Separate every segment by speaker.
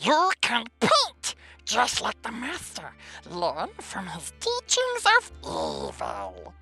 Speaker 1: You can paint just like the master. Learn from his teachings of evil.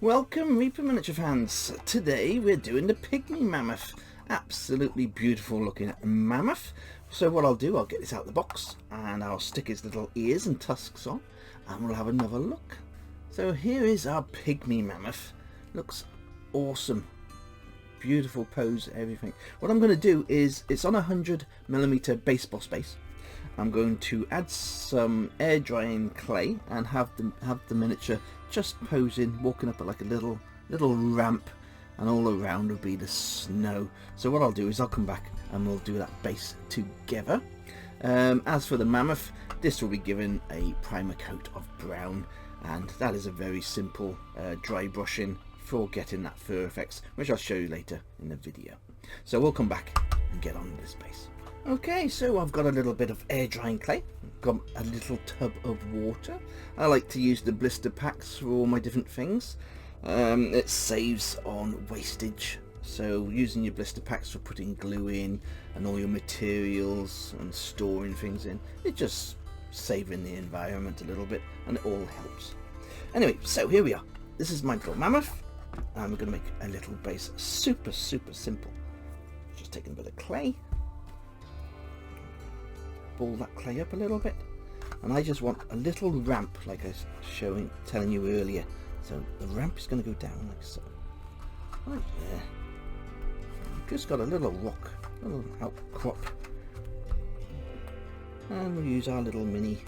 Speaker 2: Welcome Reaper Miniature fans. Today we're doing the Pygmy Mammoth. Absolutely beautiful looking mammoth. So what I'll do, I'll get this out of the box and I'll stick his little ears and tusks on and we'll have another look. So here is our Pygmy Mammoth. Looks awesome. Beautiful pose, everything. What I'm going to do is, it's on a 100mm baseball space. I'm going to add some air drying clay and have the miniature just posing, walking up at like a little ramp, and all around will be the snow. So what I'll do is I'll come back and we'll do that base together. As for the mammoth, this will be given a primer coat of brown, and that is a very simple dry brushing for getting that fur effects, which I'll show you later in the video. So we'll come back and get on with this base. Okay, so I've got a little bit of air drying clay, got a little tub of water. I like to use the blister packs for all my different things. It saves on wastage, so using your blister packs for putting glue in and all your materials and storing things in, it just saving the environment a little bit, and it all helps. Anyway, so here we are. This is my little mammoth, and we're going to make a little base. Super simple. Just taking a bit of clay, ball that clay up a little bit, and I just want a little ramp like I was telling you earlier. So the ramp is going to go down like so, right there. Just got a little rock, a little outcrop, and we'll use our little mini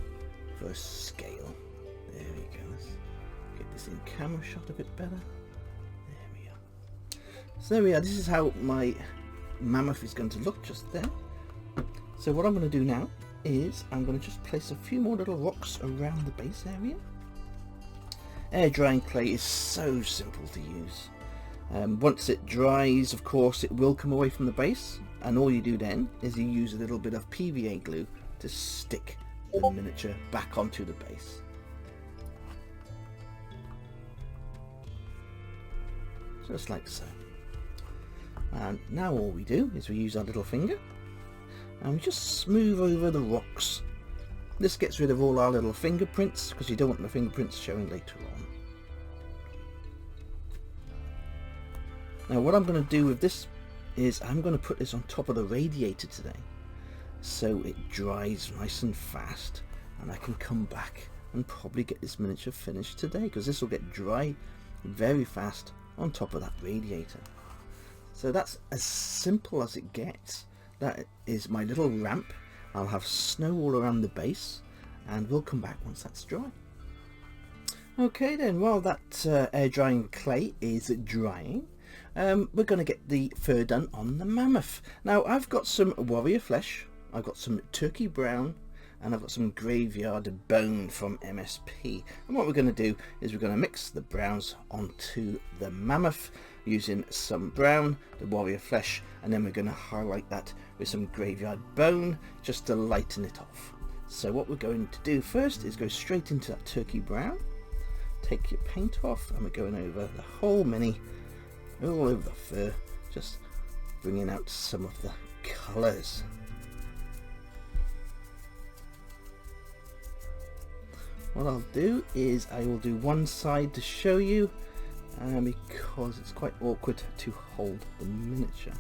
Speaker 2: for a scale. There we go. Let's get this in camera shot a bit better. There we are. So there we are. This is how my mammoth is going to look just there. So what I'm going to do now is I'm going to just place a few more little rocks around the base area. Air drying clay is so simple to use. Once it dries, of course, it will come away from the base, and all you do then is you use a little bit of PVA glue to stick the miniature back onto the base. Just like so. And now all we do is we use our little finger and we just smooth over the rocks. This gets rid of all our little fingerprints, because you don't want the fingerprints showing later on. Now what I'm going to do with this is I'm going to put this on top of the radiator today, so it dries nice and fast, and I can come back and probably get this miniature finished today, because this will get dry very fast on top of that radiator. So that's as simple as it gets. That is my little ramp. I'll have snow all around the base, and we'll come back once that's dry. Okay then, while that air drying clay is drying, we're going to get the fur done on the mammoth. Now I've got some warrior flesh, I've got some turkey brown, and I've got some graveyard bone from MSP. And what we're going to do is we're going to mix the browns onto the mammoth using some brown, the warrior flesh, and then we're going to highlight that with some graveyard bone just to lighten it off. So what we're going to do first is go straight into that turkey brown, take your paint off, and we're going over the whole mini, all over the fur, just bringing out some of the colours. What I'll do is I will do one side to show you, because it's quite awkward to hold the miniature.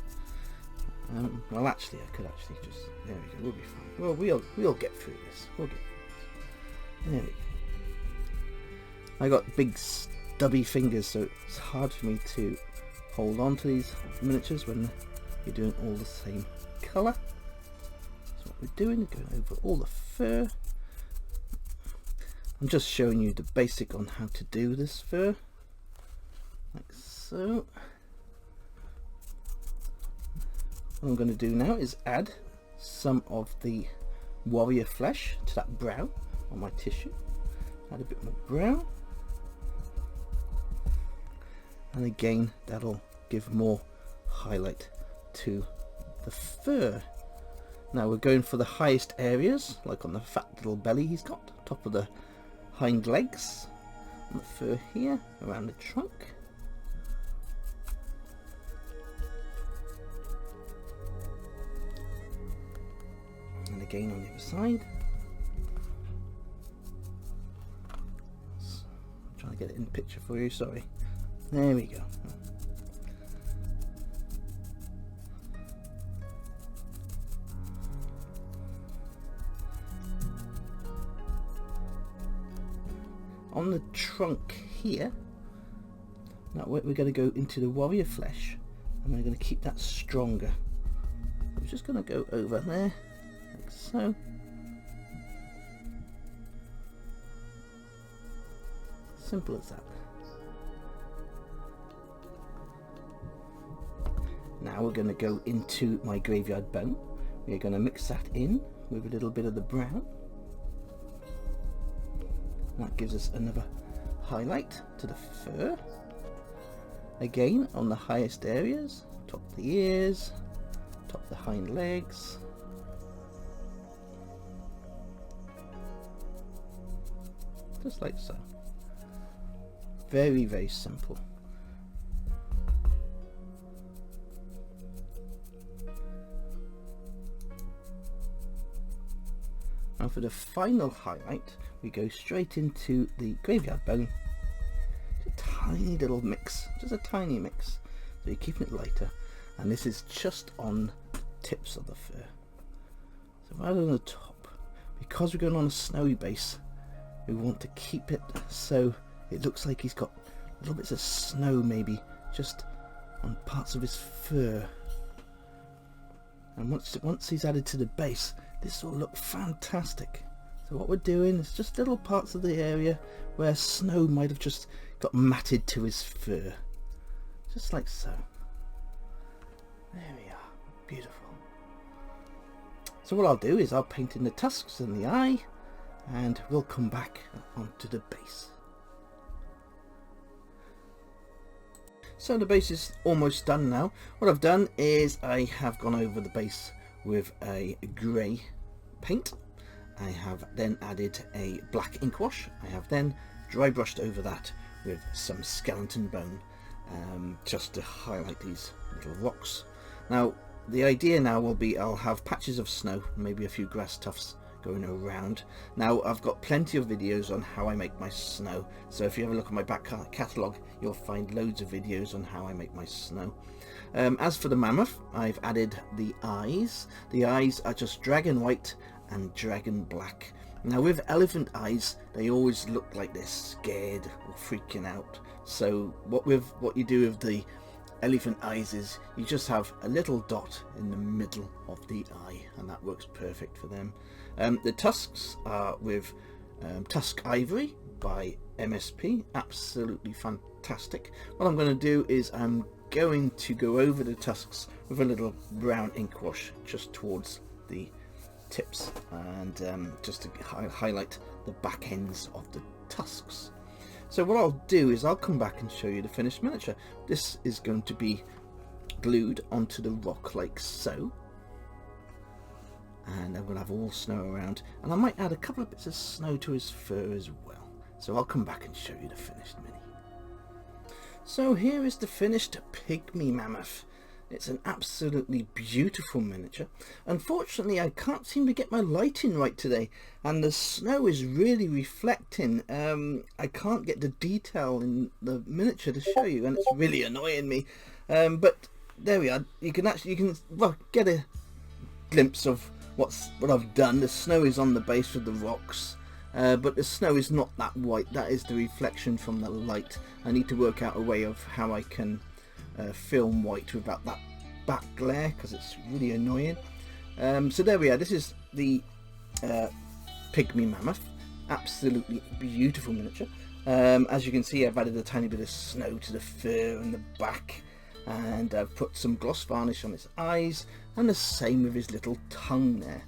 Speaker 2: Well, actually, I could actually just, there we go, we'll be fine. Well, we'll get through this. We'll get through this. There we go. I got big stubby fingers, so it's hard for me to hold on to these miniatures when you're doing all the same colour. So what we're doing is going over all the fur. I'm just showing you the basic on how to do this fur, like so. What I'm going to do now is add some of the warrior flesh to that brown on my tissue. Add a bit more brown, and again that'll give more highlight to the fur. Now we're going for the highest areas, like on the fat little belly he's got, top of the hind legs, on the fur here, around the trunk. And again on the other side. I'm trying to get it in picture for you, sorry. There we go. On the trunk here, now we're going to go into the warrior flesh, and we're going to keep that stronger. I'm just going to go over there, like so. Simple as that. Now we're going to go into my graveyard bone. We're going to mix that in with a little bit of the brown. That gives us another highlight to the fur. Again on the highest areas, top of the ears, top of the hind legs. Just like so. Very, very simple. And for the final highlight, we go straight into the graveyard bone. Just a tiny little mix, just a tiny mix. So you're keeping it lighter. And this is just on the tips of the fur. So right on the top, because we're going on a snowy base, we want to keep it so it looks like he's got little bits of snow maybe just on parts of his fur. And once he's added to the base, this will look fantastic. So what we're doing is just little parts of the area where snow might have just got matted to his fur. Just like so. There we are. Beautiful. So what I'll do is I'll paint in the tusks and the eye, and we'll come back onto the base. So the base is almost done now. What I've done is I have gone over the base with a grey paint. I have then added a black ink wash. I have then dry brushed over that with some skeleton bone, just to highlight these little rocks. Now the idea now will be I'll have patches of snow, maybe a few grass tufts going around. Now I've got plenty of videos on how I make my snow, so if you have a look at my back catalogue you'll find loads of videos on how I make my snow. As for the mammoth, I've added the eyes. The eyes are just dragon white and dragon black. Now with elephant eyes they always look like they're scared or freaking out, so what you do with the elephant eyes is you just have a little dot in the middle of the eye, and that works perfect for them. The tusks are with Tusk Ivory by MSP, absolutely fantastic. What I'm going to do is I'm going to go over the tusks with a little brown ink wash just towards the tips, and just to highlight the back ends of the tusks. So what I'll do is I'll come back and show you the finished miniature. This is going to be glued onto the rock like so, and I'm going to have all snow around, and I might add a couple of bits of snow to his fur as well. So I'll come back and show you the finished mini. So here is the finished Pygmy Mammoth. It's an absolutely beautiful miniature. Unfortunately, I can't seem to get my lighting right today, and the snow is really reflecting. I can't get the detail in the miniature to show you, and it's really annoying me. But there we are. You can get a glimpse of what I've done. The snow is on the base of the rocks, but the snow is not that white. That is the reflection from the light. I need to work out a way of how I can film white without that back glare, because it's really annoying. So there we are. This is the Pygmy Mammoth. Absolutely beautiful miniature. As you can see, I've added a tiny bit of snow to the fur and the back, and I've put some gloss varnish on his eyes, and the same with his little tongue there.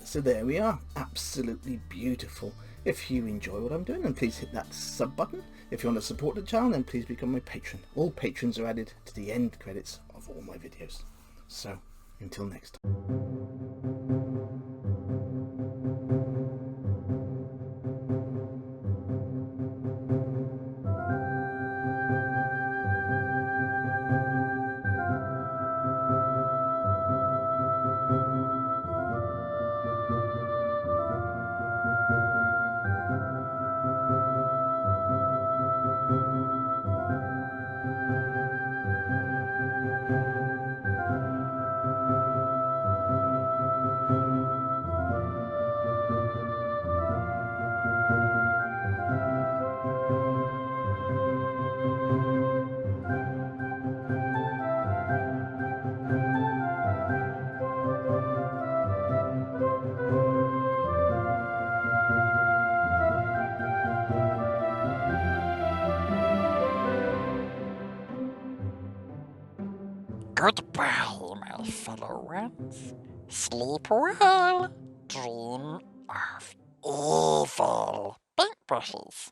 Speaker 2: So there we are. Absolutely beautiful. If you enjoy what I'm doing, then please hit that sub button. If you want to support the channel, then please become my patron. All patrons are added to the end credits of all my videos. So, until next time.
Speaker 1: Goodbye, my fellow ones. Sleep well. Dream of evil paintbrushes.